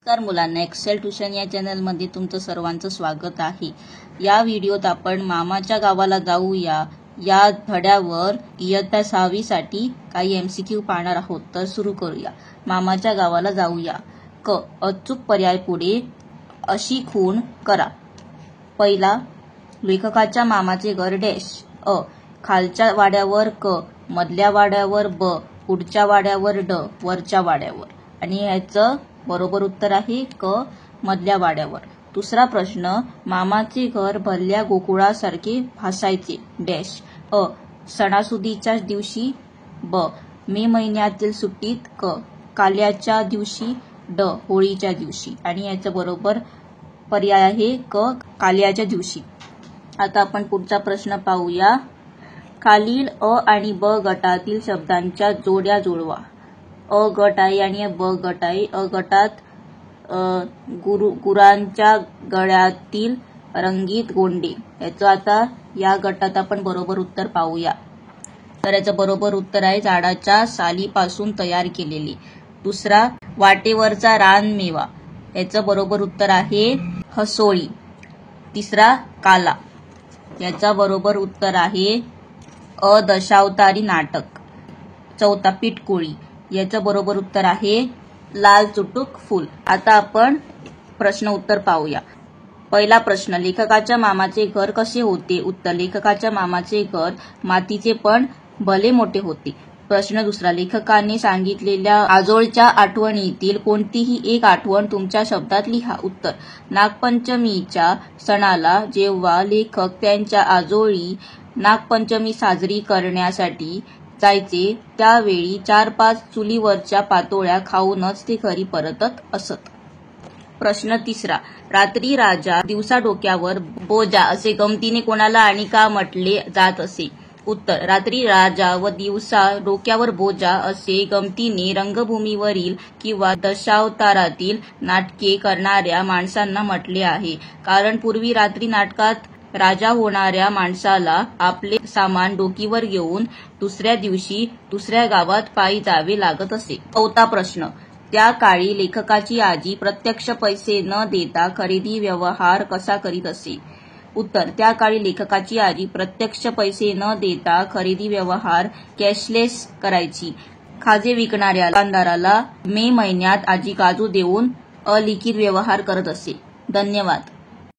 नमस्कार मुलांना, Excel tuition या चॅनलमध्ये तुमचं सर्वांचं स्वागत आहे। या व्हिडिओत आपण मामाच्या गावाला जाऊया या धड्यावर इयत्ता 6वी साठी काही MCQ पाहणार आहोत। तर सुरू करूया। मामाच्या गावाला जाऊया। क अचूक पर्याय पुढे अशी खूण करा। पहिला, लेखकाच्या मामाचे घर डॅश। अ खालच्या वाड्यावर क, मधल्या वाड्यावर ब, पुढच्या वाड्यावर ड, वरच्या वाड्यावर। आणि ह्याचं बरोबर उत्तर आहे क, मधल्या वाड्यावर। दुसरा प्रश्न, मामाचे घर भरल्या गोकुळासारखे भासायचे डॅश। अ सणासुदीच्या दिवशी ब, मे महिन्यातील सुट्टीत क, काल्याच्या दिवशी ड, होळीच्या दिवशी। आणि याचा बरोबर पर्याय आहे क, काल्याच्या दिवशी। आता आपण पुढचा प्रश्न पाहूया। खालील अ आणि ब गटातील शब्दांच्या जोड्या जुळवा। अ गट आहे आणि ब गट आहे। अ गटात गुरांच्या गळ्यातील रंगीत गोंडे, याचं आता या गटात आपण बरोबर उत्तर पाहूया। तर याचं बरोबर उत्तर आहे झाडाच्या सालीपासून तयार केलेली। दुसरा, वाटेवरचा रानमेवा, याचं बरोबर उत्तर आहे हसोळी। तिसरा, काला, याचा बरोबर उत्तर आहे अ दशावतारी नाटक। चौथा, पिठकोळी, याचं बरोबर उत्तर आहे लाल चुटूक फूल। आता आपण प्रश्न उत्तर पाहूया। पहिला प्रश्न, लेखकाच्या मामाचे घर कसे होते? उत्तर, लेखकाच्या मामाचे घर मातीचे पण भले मोठे होते। प्रश्न दुसरा, लेखकाने सांगितलेल्या आजोळच्या आठवणीतील कोणतीही एक आठवण तुमच्या शब्दात लिहा। उत्तर, नागपंचमीच्या सणाला जेव्हा लेखक त्यांच्या आजोळी नागपंचमी साजरी करण्यासाठी जायचे त्यावेळी 4-5 चुलीवरच्या पातोळ्या खाऊनच ते घरी परतत असत। प्रश्न तिसरा, रात्री राजा दिवसा डोक्यावर बोजा असे गमतीने कोणाला आणि का म्हटले जात असे? उत्तर, रात्री राजा व दिवसा डोक्यावर बोजा असे गमतीने रंगभूमीवरील किंवा दशावतारातील नाटके करणाऱ्या माणसांना म्हटले आहे। कारण पूर्वी रात्री नाटकात राजा होणाऱ्या माणसाला आपले सामान डोकीवर घेऊन दुसऱ्या दिवशी दुसऱ्या गावात पायी जावे लागत असे। चौथा प्रश्न, त्या काळी लेखकाची आजी प्रत्यक्ष पैसे न देता खरेदी व्यवहार कसा करीत असे? उत्तर, त्या काळी लेखकाची आजी प्रत्यक्ष पैसे न देता खरेदी व्यवहार कॅशलेस करायची। खाजे विकणाऱ्या दुकानदाराला मे महिन्यात आजी काजू देऊन अलिखित व्यवहार करत असे। धन्यवाद।